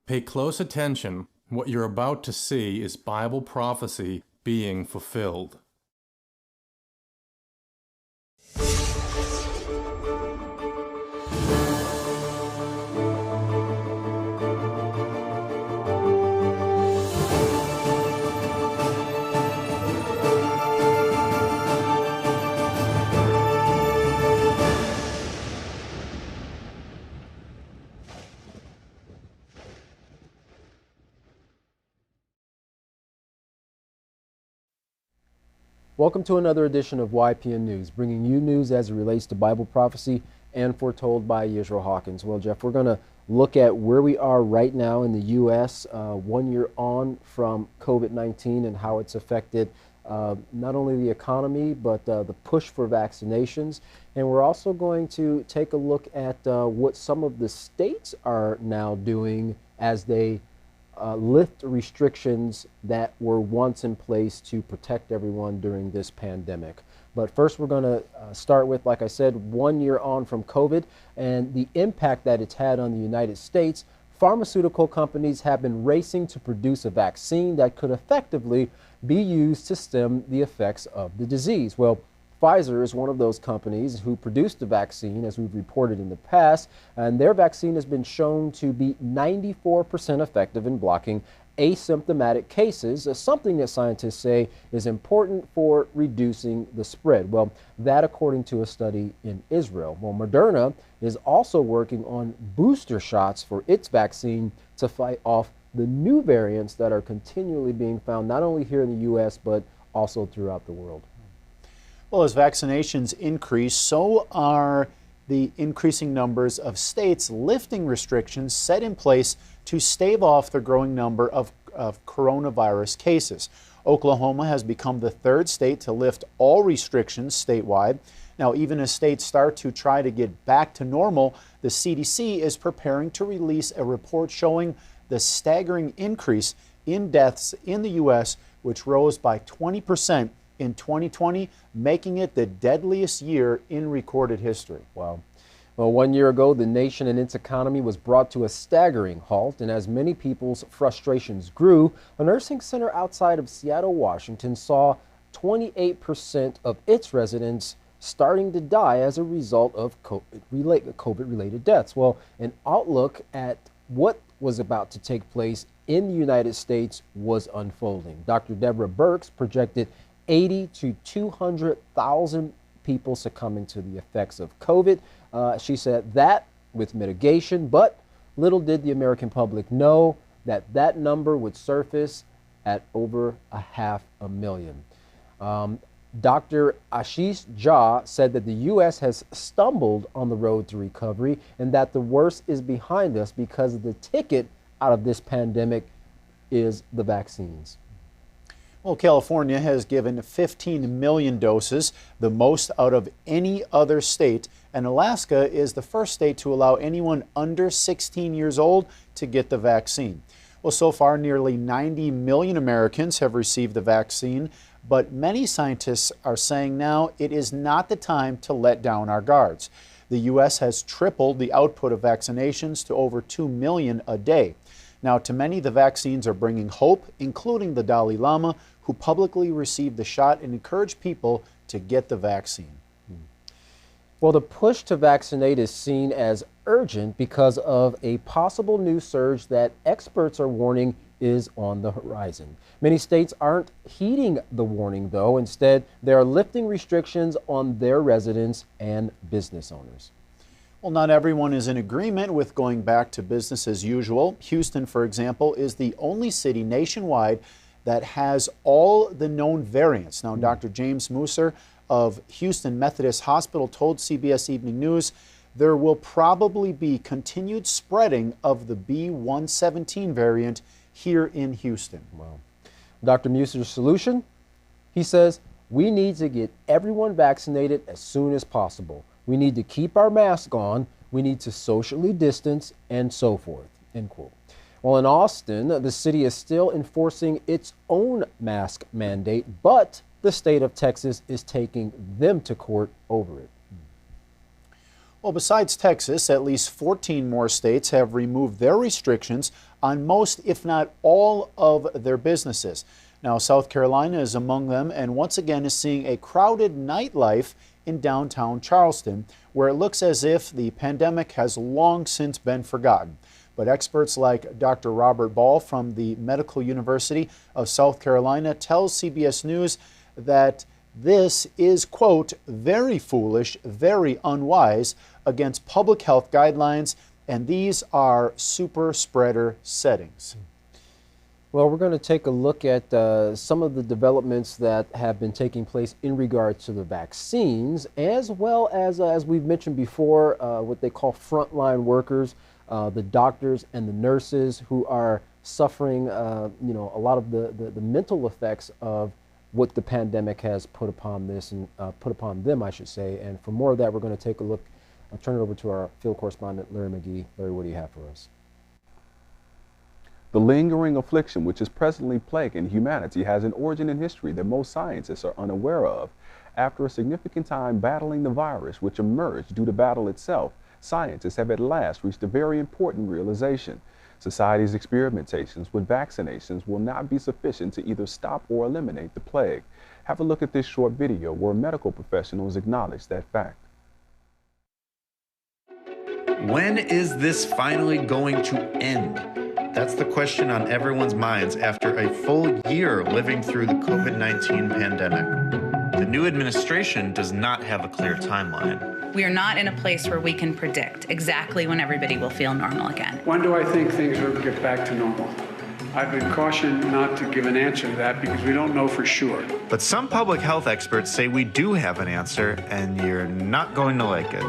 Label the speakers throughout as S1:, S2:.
S1: Pay close attention. What you're about to see is Bible prophecy being fulfilled.
S2: Welcome to another edition of YPN News, bringing you news as it relates to Bible prophecy and foretold by Yisrael Hawkins. Well, Jeff, we're going to look at where we are right now in the U.S., 1 year on from COVID-19 and how it's affected not only the economy, but the push for vaccinations. And we're also going to take a look at what some of the states are now doing as they lift restrictions that were once in place to protect everyone during this pandemic. But first, we're going to start with, like I said, 1 year on from COVID and the impact that it's had on the United States. Pharmaceutical companies have been racing to produce a vaccine that could effectively be used to stem the effects of the disease. Well, Pfizer is one of those companies who produced the vaccine, as we've reported in the past, and their vaccine has been shown to be 94% effective in blocking asymptomatic cases, something that scientists say is important for reducing the spread. Well, that according to a study in Israel. Well, Moderna is also working on booster shots for its vaccine to fight off the new variants that are continually being found, not only here in the U.S., but also throughout the world.
S3: Well, as vaccinations increase, so are the increasing numbers of states lifting restrictions set in place to stave off the growing number of coronavirus cases. Oklahoma has become the third state to lift all restrictions statewide. Now, even as states start to try to get back to normal, the CDC is preparing to release a report showing the staggering increase in deaths in the U.S., which rose by 20% in 2020, making it the deadliest year in recorded history.
S2: Wow. Well, 1 year ago, the nation and its economy was brought to a staggering halt, and as many people's frustrations grew, a nursing center outside of Seattle, Washington, saw 28% of its residents starting to die as a result of COVID-related deaths. Well, an outlook at what was about to take place in the United States was unfolding. Dr. Deborah Birx projected 80 to 200,000 people succumbing to the effects of COVID. She said that with mitigation, but little did the American public know that that number would surface at over 500,000. Dr. Ashish Jha said that the U.S. has stumbled on the road to recovery and that the worst is behind us because the ticket out of this pandemic is the vaccines.
S3: Well, California has given 15 million doses, the most out of any other state, and Alaska is the first state to allow anyone under 16 years old to get the vaccine. Well, so far, nearly 90 million Americans have received the vaccine, but many scientists are saying now it is not the time to let down our guards. The U.S. has tripled the output of vaccinations to over 2 million a day. Now, to many, the vaccines are bringing hope, including the Dalai Lama, who publicly received the shot and encouraged people to get the vaccine.
S2: Well, the push to vaccinate is seen as urgent because of a possible new surge that experts are warning is on the horizon. Many states aren't heeding the warning, though. Instead, they are lifting restrictions on their residents and business owners.
S3: Well, not everyone is in agreement with going back to business as usual. Houston, for example, is the only city nationwide that has all the known variants. Now, Dr. James Musser of Houston Methodist Hospital told CBS Evening News there will probably be continued spreading of the B117 variant here in Houston.
S2: Wow. Dr. Musser's solution? He says, we need to get everyone vaccinated as soon as possible. We need to keep our mask on. We need to socially distance and so forth, end quote. Well, in Austin, the city is still enforcing its own mask mandate, but the state of Texas is taking them to court over it.
S3: Well, besides Texas, at least 14 more states have removed their restrictions on most, if not all, of their businesses. Now, South Carolina is among them, and once again is seeing a crowded nightlife in downtown Charleston, where it looks as if the pandemic has long since been forgotten. But experts like Dr. Robert Ball from the Medical University of South Carolina tells CBS News that this is, quote, very foolish, very unwise against public health guidelines, and these are super spreader settings.
S2: Well, we're going to take a look at some of the developments that have been taking place in regards to the vaccines, as well as we've mentioned before, what they call frontline workers, the doctors and the nurses who are suffering, a lot of the mental effects of what the pandemic has put upon this and put upon them, I should say. And for more of that, we're going to take a look. I'll turn it over to our field correspondent, Larry McGee. Larry, what do you have for us?
S4: The lingering affliction which is presently plaguing humanity has an origin in history that most scientists are unaware of. After a significant time battling the virus, which emerged due to battle itself, scientists have at last reached a very important realization. Society's experimentations with vaccinations will not be sufficient to either stop or eliminate the plague. Have a look at this short video where medical professionals acknowledge that fact.
S5: When is this finally going to end? That's the question on everyone's minds after a full year living through the COVID-19 pandemic. The new administration does not have a clear timeline.
S6: We are not in a place where we can predict exactly when everybody will feel normal again.
S7: When do I think things will get back to normal? I've been cautioned not to give an answer to that because we don't know for sure.
S5: But some public health experts say we do have an answer, and you're not going to like it.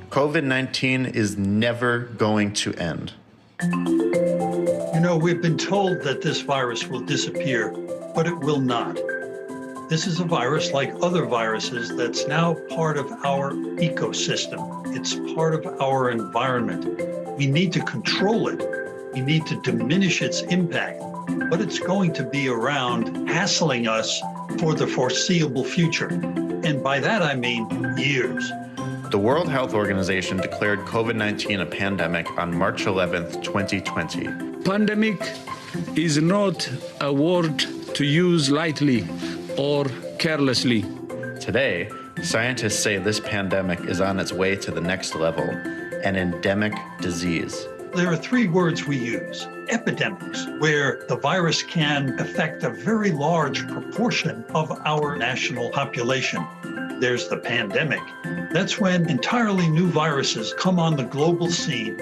S5: COVID-19 is never going to end.
S8: You know, we've been told that this virus will disappear, but it will not. This is a virus like other viruses that's now part of our ecosystem. It's part of our environment. We need to control it. We need to diminish its impact, but it's going to be around hassling us for the foreseeable future. And by that, I mean years.
S5: The World Health Organization declared COVID-19 a pandemic on March 11th, 2020.
S9: Pandemic is not a word to use lightly or carelessly.
S5: Today, scientists say this pandemic is on its way to the next level, an endemic disease.
S8: There are three words we use. Epidemics, where the virus can affect a very large proportion of our national population. There's the pandemic. That's when entirely new viruses come on the global scene.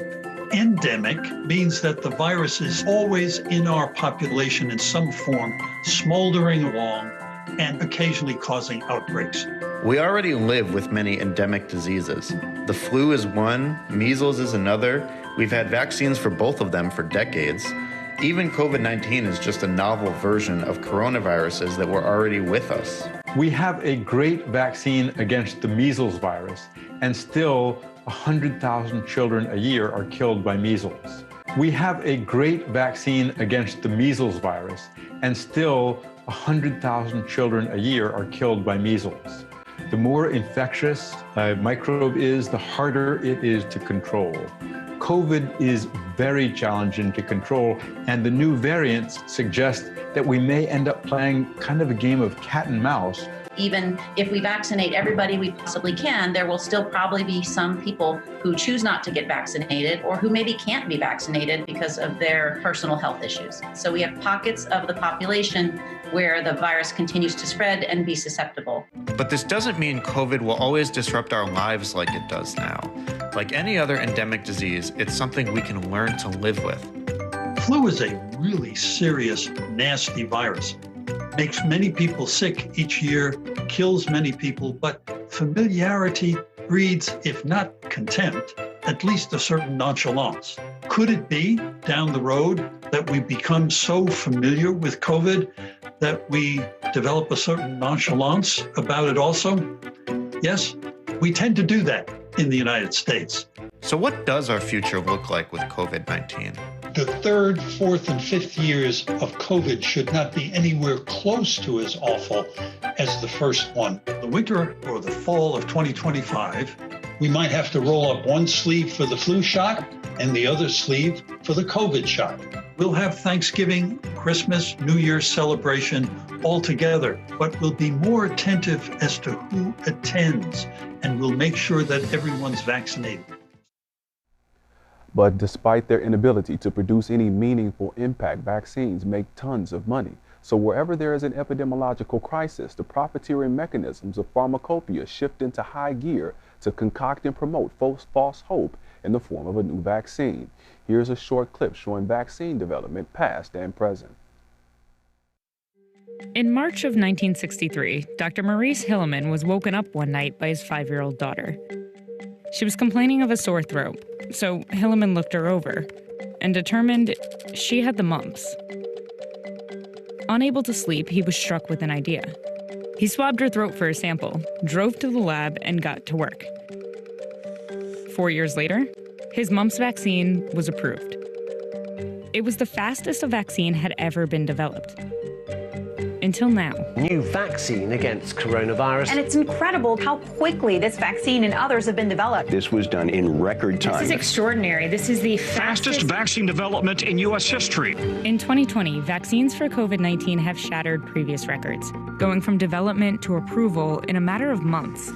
S8: Endemic means that the virus is always in our population in some form, smoldering along and occasionally causing outbreaks.
S5: We already live with many endemic diseases. The flu is one, measles is another. We've had vaccines for both of them for decades. Even COVID-19 is just a novel version of coronaviruses that were already with us.
S10: We have a great vaccine against the measles virus, and still 100,000 children a year are killed by measles. We have a great vaccine against the measles virus, and still 100,000 children a year are killed by measles. The more infectious a microbe is, the harder it is to control. COVID is very challenging to control, and the new variants suggest that we may end up playing kind of a game of cat and mouse.
S6: Even if we vaccinate everybody we possibly can, there will still probably be some people who choose not to get vaccinated or who maybe can't be vaccinated because of their personal health issues. So we have pockets of the population where the virus continues to spread and be susceptible.
S5: But this doesn't mean COVID will always disrupt our lives like it does now. Like any other endemic disease, it's something we can learn to live with.
S8: Flu is a really serious, nasty virus. Makes many people sick each year, kills many people, but familiarity breeds, if not contempt, at least a certain nonchalance. Could it be down the road that we become so familiar with COVID that we develop a certain nonchalance about it also? Yes, we tend to do that in the United States.
S5: So what does our future look like with COVID-19?
S8: The third, fourth, and fifth years of COVID should not be anywhere close to as awful as the first one. The winter or the fall of 2025, we might have to roll up one sleeve for the flu shot and the other sleeve for the COVID shot. We'll have Thanksgiving, Christmas, New Year's celebration all together, but we'll be more attentive as to who attends, and we'll make sure that everyone's vaccinated.
S4: But despite their inability to produce any meaningful impact, vaccines make tons of money. So wherever there is an epidemiological crisis, the profiteering mechanisms of pharmacopoeia shift into high gear to concoct and promote false hope in the form of a new vaccine. Here's a short clip showing vaccine development past and present.
S11: In March of 1963, Dr. Maurice Hilleman was woken up one night by his 5-year-old daughter. She was complaining of a sore throat, so Hilleman looked her over and determined she had the mumps. Unable to sleep, he was struck with an idea. He swabbed her throat for a sample, drove to the lab, and got to work. 4 years later, his mumps vaccine was approved. It was the fastest a vaccine had ever been developed. Until now.
S12: New vaccine against coronavirus.
S13: And it's incredible how quickly this vaccine and others have been developed.
S14: This was done in record time.
S11: This is extraordinary. This is the
S15: fastest vaccine development in U.S. history.
S11: In 2020, vaccines for COVID-19 have shattered previous records, going from development to approval in a matter of months.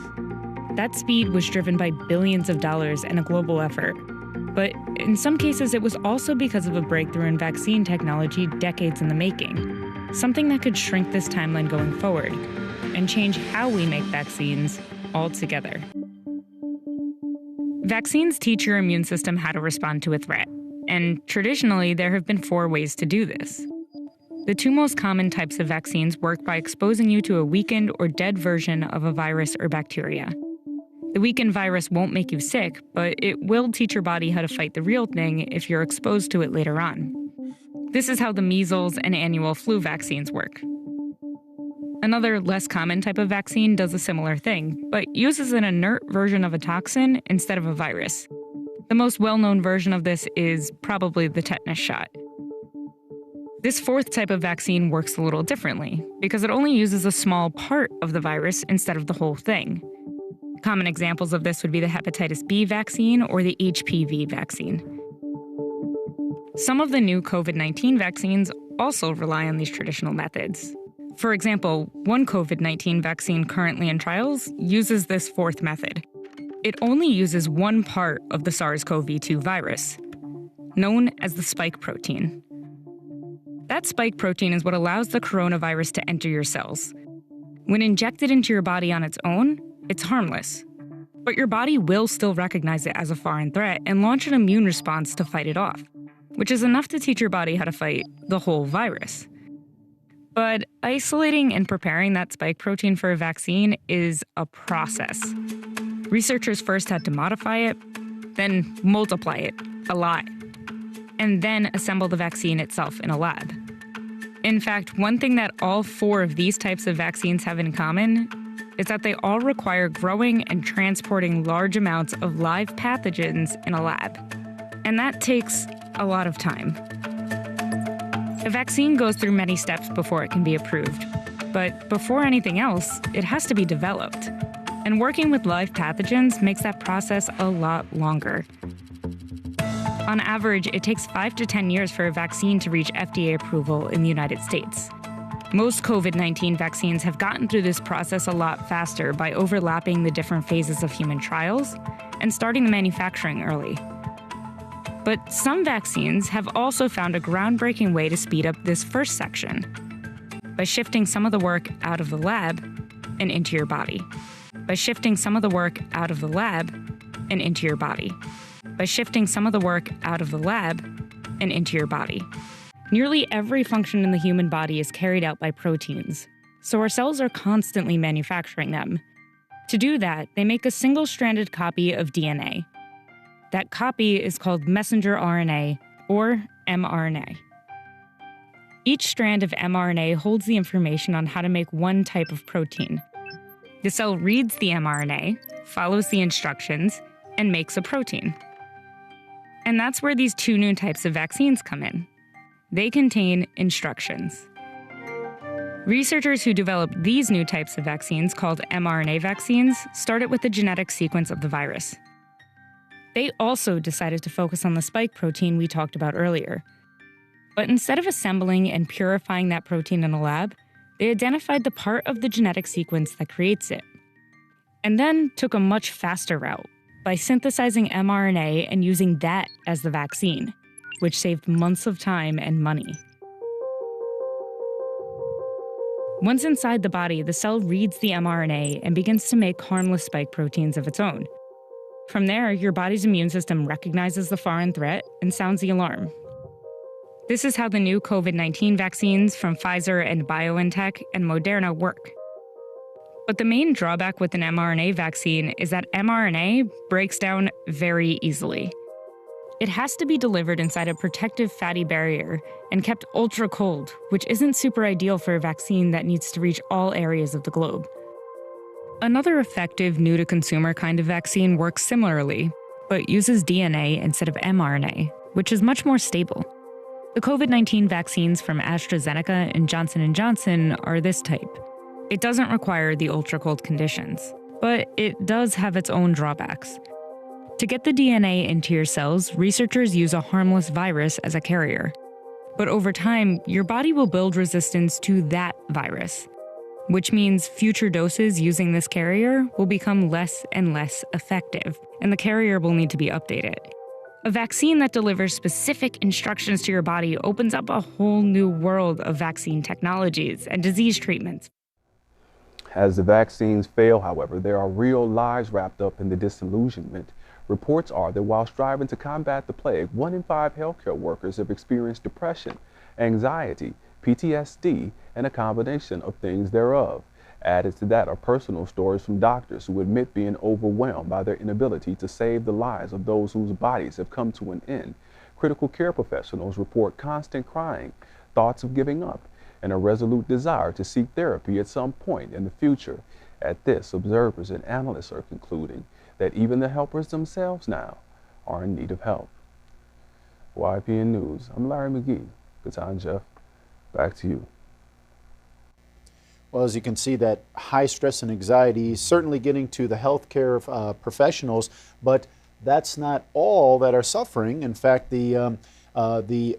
S11: That speed was driven by billions of dollars and a global effort. But in some cases, it was also because of a breakthrough in vaccine technology decades in the making. Something that could shrink this timeline going forward and change how we make vaccines altogether. Vaccines teach your immune system how to respond to a threat, and traditionally there have been 4 ways to do this. The 2 most common types of vaccines work by exposing you to a weakened or dead version of a virus or bacteria. The weakened virus won't make you sick, but it will teach your body how to fight the real thing if you're exposed to it later on. This is how the measles and annual flu vaccines work. Another, less common type of vaccine does a similar thing, but uses an inert version of a toxin instead of a virus. The most well-known version of this is probably the tetanus shot. This 4th type of vaccine works a little differently, because it only uses a small part of the virus instead of the whole thing. Common examples of this would be the hepatitis B vaccine or the HPV vaccine. Some of the new COVID-19 vaccines also rely on these traditional methods. For example, one COVID-19 vaccine currently in trials uses this 4th method. It only uses one part of the SARS-CoV-2 virus, known as the spike protein. That spike protein is what allows the coronavirus to enter your cells. When injected into your body on its own, it's harmless. But your body will still recognize it as a foreign threat and launch an immune response to fight it off, which is enough to teach your body how to fight the whole virus. But isolating and preparing that spike protein for a vaccine is a process. Researchers first had to modify it, then multiply it a lot, and then assemble the vaccine itself in a lab. In fact, one thing that all 4 of these types of vaccines have in common is that they all require growing and transporting large amounts of live pathogens in a lab. And that takes a lot of time. A vaccine goes through many steps before it can be approved. But before anything else, it has to be developed. And working with live pathogens makes that process a lot longer. On average, it takes 5 to 10 years for a vaccine to reach FDA approval in the United States. Most COVID-19 vaccines have gotten through this process a lot faster by overlapping the different phases of human trials and starting the manufacturing early. But some vaccines have also found a groundbreaking way to speed up this first section by shifting some of the work out of the lab and into your body. By shifting some of the work out of the lab and into your body. By shifting some of the work out of the lab and into your body. Nearly every function in the human body is carried out by proteins, so our cells are constantly manufacturing them. To do that, they make a single-stranded copy of DNA. That copy is called messenger RNA, or mRNA. Each strand of mRNA holds the information on how to make one type of protein. The cell reads the mRNA, follows the instructions, and makes a protein. And that's where these 2 new types of vaccines come in. They contain instructions. Researchers who developed these new types of vaccines, called mRNA vaccines, started with the genetic sequence of the virus. They also decided to focus on the spike protein we talked about earlier. But instead of assembling and purifying that protein in a lab, they identified the part of the genetic sequence that creates it. And then took a much faster route by synthesizing mRNA and using that as the vaccine, which saved months of time and money. Once inside the body, the cell reads the mRNA and begins to make harmless spike proteins of its own. From there, your body's immune system recognizes the foreign threat and sounds the alarm. This is how the new COVID-19 vaccines from Pfizer and BioNTech and Moderna work. But the main drawback with an mRNA vaccine is that mRNA breaks down very easily. It has to be delivered inside a protective fatty barrier and kept ultra cold, which isn't super ideal for a vaccine that needs to reach all areas of the globe. Another effective new-to-consumer kind of vaccine works similarly, but uses DNA instead of mRNA, which is much more stable. The COVID-19 vaccines from AstraZeneca and Johnson & Johnson are this type. It doesn't require the ultra-cold conditions, but it does have its own drawbacks. To get the DNA into your cells, researchers use a harmless virus as a carrier. But over time, your body will build resistance to that virus, which means future doses using this carrier will become less and less effective, and the carrier will need to be updated. A vaccine that delivers specific instructions to your body opens up a whole new world of vaccine technologies and disease treatments.
S4: As the vaccines fail, however, there are real lives wrapped up in the disillusionment. Reports are that while striving to combat the plague, 1 in 5 healthcare workers have experienced depression, anxiety, PTSD, and a combination of things thereof. Added to that are personal stories from doctors who admit being overwhelmed by their inability to save the lives of those whose bodies have come to an end. Critical care professionals report constant crying, thoughts of giving up, and a resolute desire to seek therapy at some point in the future. At this, observers and analysts are concluding that even the helpers themselves now are in need of help. YPN News, I'm Larry McGee. Good time, Jeff. Back to you.
S3: Well, as you can see, that high stress and anxiety is certainly getting to the healthcare professionals, but that's not all that are suffering. In fact, the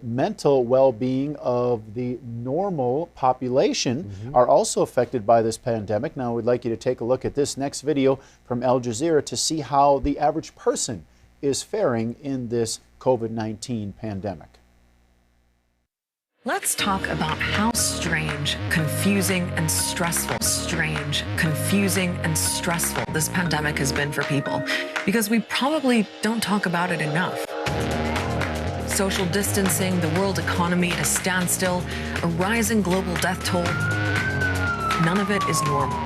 S3: mental well-being of the normal population are also affected by this pandemic. Now, we'd like you to take a look at this next video from Al Jazeera to see how the average person is faring in this COVID-19 pandemic.
S14: Let's talk about how strange, confusing, and stressful this pandemic has been for people, because we probably don't talk about it enough. Social distancing, the world economy at a standstill, a rising global death toll. None of it is normal.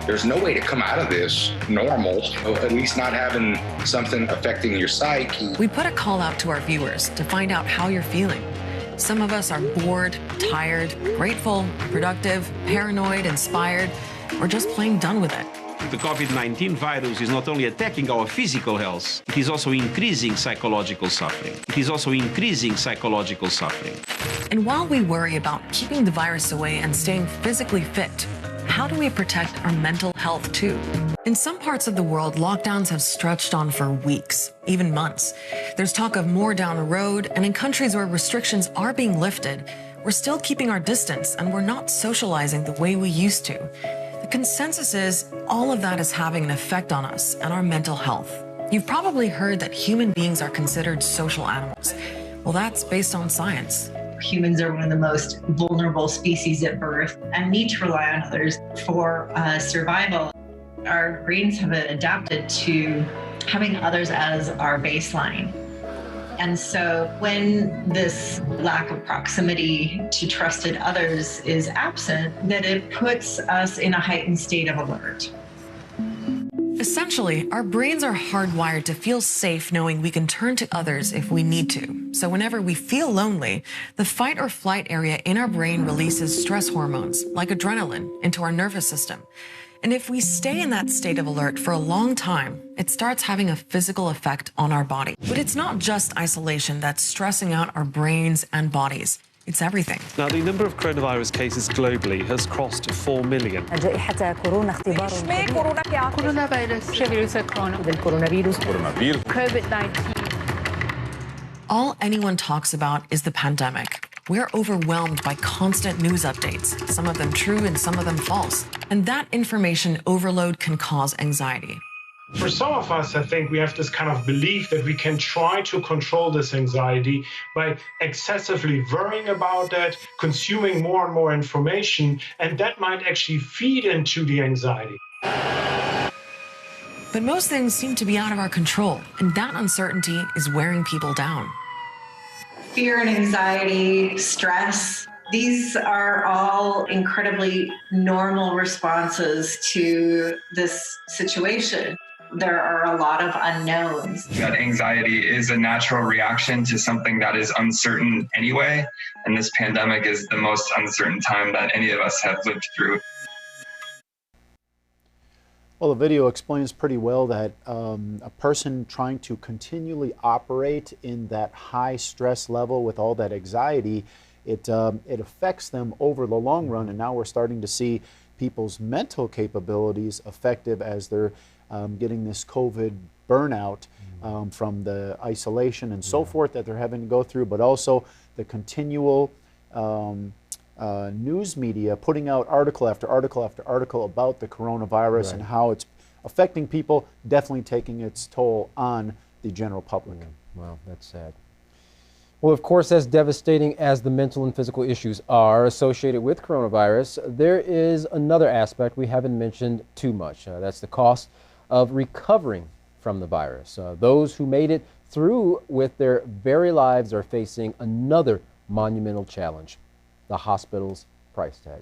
S16: There's no way to come out of this normal, at least not having something affecting your psyche.
S14: We put a call out to our viewers to find out how you're feeling. Some of us are bored, tired, grateful, productive, paranoid, inspired, or just plain done with it.
S17: The COVID-19 virus is not only attacking our physical health, it is also increasing psychological suffering.
S14: And while we worry about keeping the virus away and staying physically fit, how do we protect our mental health too? In some parts of the world, lockdowns have stretched on for weeks, even months. There's talk of more down the road, and in countries where restrictions are being lifted, we're still keeping our distance and we're not socializing the way we used to. The consensus is all of that is having an effect on us and our mental health. You've probably heard that human beings are considered social animals. Well, that's based on science.
S6: Humans are one of the most vulnerable species at birth and need to rely on others for survival. Our brains have adapted to having others as our baseline. And so when this lack of proximity to trusted others is absent, then it puts us in a heightened state of alert.
S14: Essentially, our brains are hardwired to feel safe knowing we can turn to others if we need to. So whenever we feel lonely, the fight or flight area in our brain releases stress hormones, like adrenaline, into our nervous system. And if we stay in that state of alert for a long time, it starts having a physical effect on our body. But it's not just isolation that's stressing out our brains and bodies. It's everything.
S18: Now, the number of coronavirus cases globally has crossed 4 million.
S14: All anyone talks about is the pandemic. We're overwhelmed by constant news updates, some of them true and some of them false. And that information overload can cause anxiety.
S19: For some of us, I think we have this kind of belief that we can try to control this anxiety by excessively worrying about that, consuming more and more information, and that might actually feed into the anxiety.
S14: But most things seem to be out of our control, and that uncertainty is wearing people down.
S20: Fear and anxiety, stress, these are all incredibly normal responses to this situation. There are a lot of unknowns.
S21: That anxiety is a natural reaction to something that is uncertain anyway, and this pandemic is the most uncertain time that any of us have lived through.
S3: Well, the video explains pretty well that a person trying to continually operate in that high stress level with all that anxiety, it affects them over the long run, and now we're starting to see people's mental capabilities affected as they're getting this COVID burnout from the isolation and so forth that they're having to go through, but also the continual news media putting out article after article after article about the coronavirus and how it's affecting people, definitely taking its toll on the general public.
S2: Wow, that's sad. Well, of course, as devastating as the mental and physical issues are associated with coronavirus, there is another aspect we haven't mentioned too much. That's the cost of recovering from the virus. Those who made it through with their very lives are facing another monumental challenge: the hospital's price tag.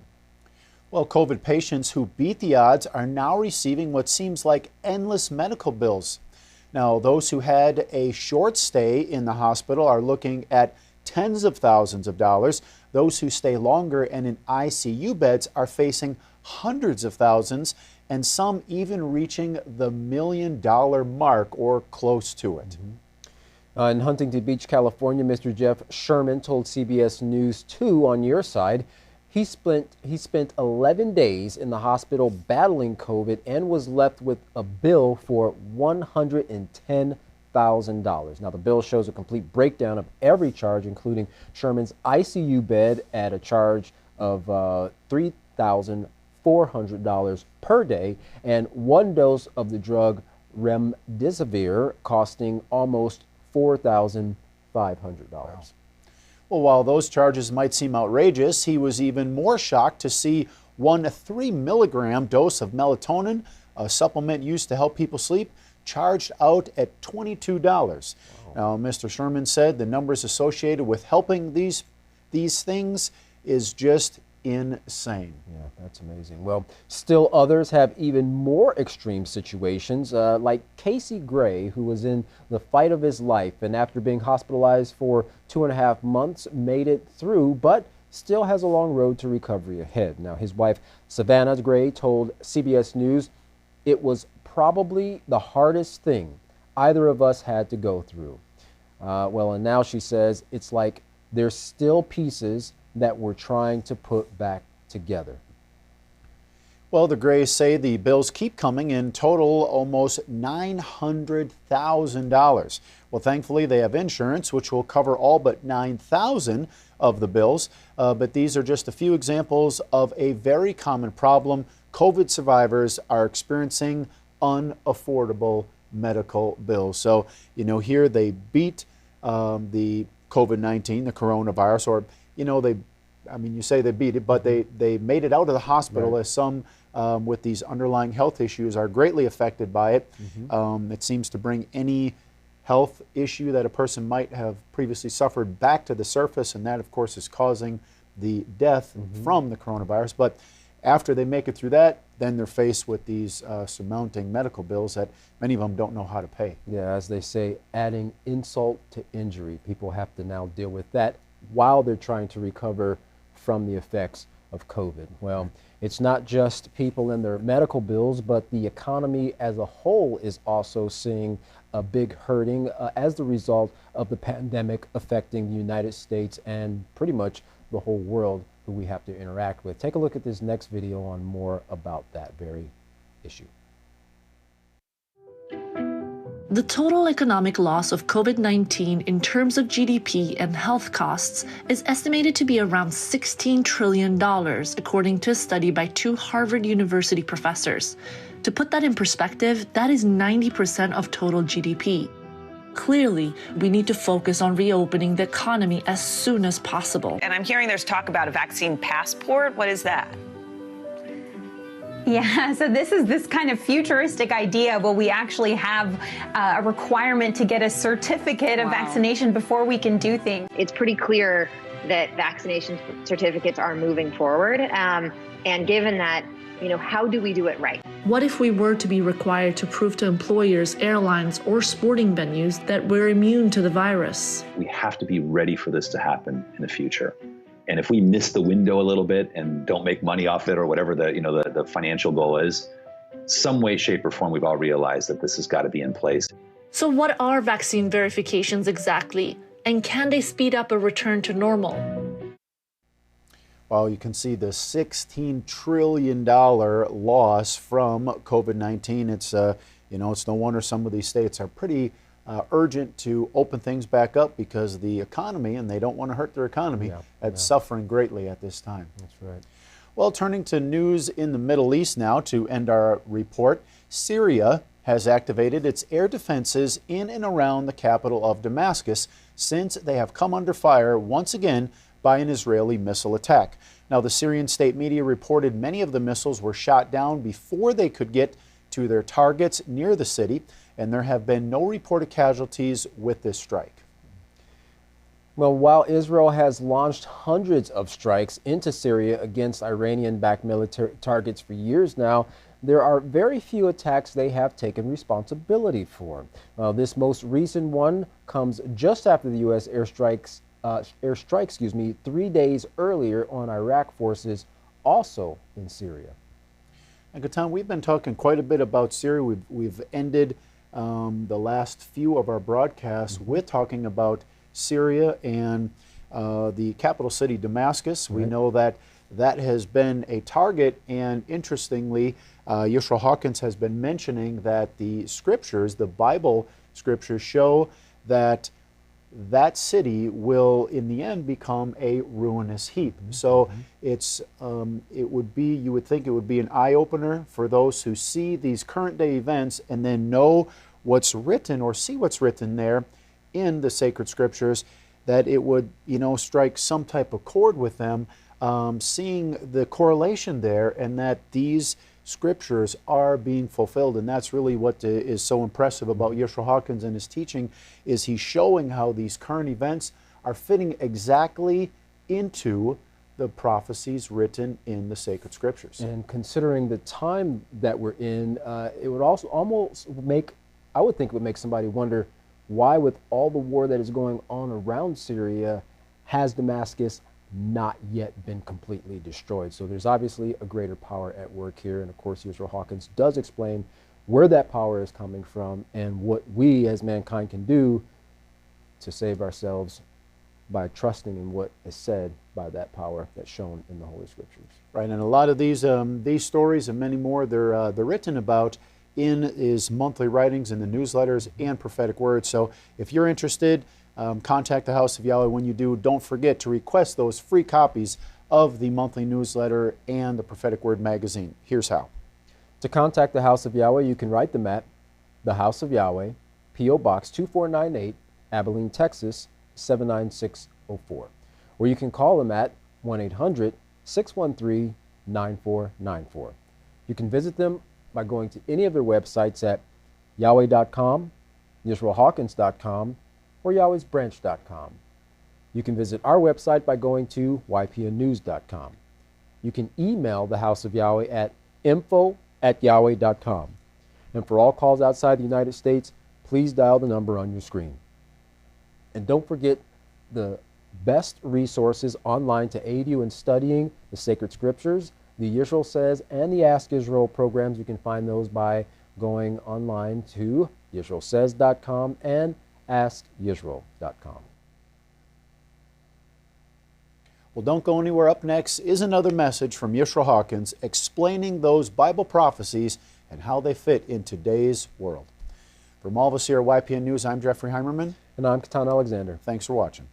S3: Well, COVID patients who beat the odds are now receiving what seems like endless medical bills. Now, those who had a short stay in the hospital are looking at tens of thousands of dollars. Those who stay longer and in ICU beds are facing hundreds of thousands, and some even reaching the $1 million mark or close to it.
S2: In Huntington Beach, California, Mr. Jeff Sherman told CBS News 2 on your side he spent 11 days in the hospital battling COVID and was left with a bill for $110,000. Now, the bill shows a complete breakdown of every charge, including Sherman's ICU bed at a charge of $3,400 per day, and one dose of the drug remdesivir costing almost $4,500. Wow.
S3: Well, while those charges might seem outrageous, he was even more shocked to see one 3-milligram dose of melatonin, a supplement used to help people sleep, charged out at $22. Wow. Now, Mr. Sherman said the numbers associated with helping these things is just insane.
S2: Yeah, that's amazing. Well, still others have even more extreme situations, like Casey Gray, who was in the fight of his life and after being hospitalized for 2.5 months made it through, but still has a long road to recovery ahead. Now, his wife Savannah Gray told CBS News it was probably the hardest thing either of us had to go through. Well, and now she says it's like there's still pieces that we're trying to put back together.
S3: Well, the Grays say the bills keep coming, in total almost $900,000. Well, thankfully they have insurance, which will cover all but $9,000 of the bills. But these are just a few examples of a very common problem COVID survivors are experiencing: unaffordable medical bills. So, you know, here they beat the COVID-19, the coronavirus, or you say they beat it, but they made it out of the hospital, as some with these underlying health issues are greatly affected by it. It seems to bring any health issue that a person might have previously suffered back to the surface, and that, of course, is causing the death from the coronavirus. But after they make it through that, then they're faced with these surmounting medical bills that many of them don't know how to pay.
S2: Yeah, as they say, adding insult to injury. People have to now deal with that while they're trying to recover from the effects of COVID. Well, it's not just people and their medical bills, but the economy as a whole is also seeing a big hurting as the result of the pandemic affecting the United States and pretty much the whole world who we have to interact with. Take a look at this next video on more about that very issue.
S1: The total economic loss of COVID-19 in terms of GDP and health costs is estimated to be around $16 trillion, according to a study by 2 Harvard University professors. To put that in perspective, that is 90% of total GDP. Clearly, we need to focus on reopening the economy as soon as possible.
S22: And I'm hearing there's talk about a vaccine passport. What is that?
S13: Yeah, so this is this kind of futuristic idea where we actually have a requirement to get a certificate of vaccination before we can do things.
S23: It's pretty clear that vaccination certificates are moving forward. And given that, how do we do it right?
S1: What if we were to be required to prove to employers, airlines, or sporting venues that we're immune to the virus?
S24: We have to be ready for this to happen in the future. And if we miss the window a little bit and don't make money off it or whatever the financial goal is, some way, shape, or form, we've all realized that this has got to be in place.
S1: So what are vaccine verifications exactly? And can they speed up a return to normal?
S3: Well, you can see the $16 trillion loss from COVID-19. It's it's no wonder some of these states are pretty urgent to open things back up because the economy, and they don't want to hurt their economy, is suffering greatly at this time.
S2: That's right.
S3: Well, turning to news in the Middle East now to end our report, Syria has activated its air defenses in and around the capital of Damascus since they have come under fire once again by an Israeli missile attack. Now, the Syrian state media reported many of the missiles were shot down before they could get to their targets near the city, and there have been no reported casualties with this strike.
S2: Well, while Israel has launched hundreds of strikes into Syria against Iranian-backed military targets for years now, there are very few attacks they have taken responsibility for. This most recent one comes just after the U.S. airstrike 3 days earlier on Iraq forces, also in Syria.
S3: And Gatan, we've been talking quite a bit about Syria. We've ended the last few of our broadcasts with talking about Syria and the capital city, Damascus. We know that has been a target, and interestingly, Yisrael Hawkins has been mentioning that the scriptures, the Bible scriptures, show that that city will, in the end, become a ruinous heap. So you would think it would be an eye-opener for those who see these current-day events and then know what's written or see what's written there in the sacred scriptures, that it would, strike some type of chord with them, seeing the correlation there, and that these scriptures are being fulfilled. And that's really what is so impressive about Yisrael Hawkins and his teaching, is he's showing how these current events are fitting exactly into the prophecies written in the sacred scriptures.
S2: And considering the time that we're in, it would also almost make, I would think it would make somebody wonder why, with all the war that is going on around Syria, has Damascus not yet been completely destroyed. So there's obviously a greater power at work here, and of course Yisrael Hawkins does explain where that power is coming from and what we as mankind can do to save ourselves by trusting in what is said by that power that's shown in the Holy Scriptures.
S3: Right, and a lot of these stories and many more, they're written about in his monthly writings, in the newsletters and prophetic words. So if you're interested, contact the House of Yahweh. When you do, don't forget to request those free copies of the monthly newsletter and the Prophetic Word magazine. Here's how.
S2: To contact the House of Yahweh, you can write them at the House of Yahweh, P.O. Box 2498, Abilene, Texas 79604. Or you can call them at 1-800-613-9494. You can visit them by going to any of their websites at yahweh.com, YisraelHawkins.com, or Yahweh'sBranch.com. You can visit our website by going to YPNnews.com. You can email the House of Yahweh at info@yahweh.com. And for all calls outside the United States, please dial the number on your screen. And don't forget the best resources online to aid you in studying the sacred scriptures, the Yisrael Says, and the Ask Israel programs. You can find those by going online to YisraelSays.com and AskYisrael.com.
S3: Well, don't go anywhere. Up next is another message from Yisrael Hawkins explaining those Bible prophecies and how they fit in today's world. From all of us here at YPN News, I'm Jeffrey Heimerman.
S2: And I'm Katan Alexander.
S3: Thanks for watching.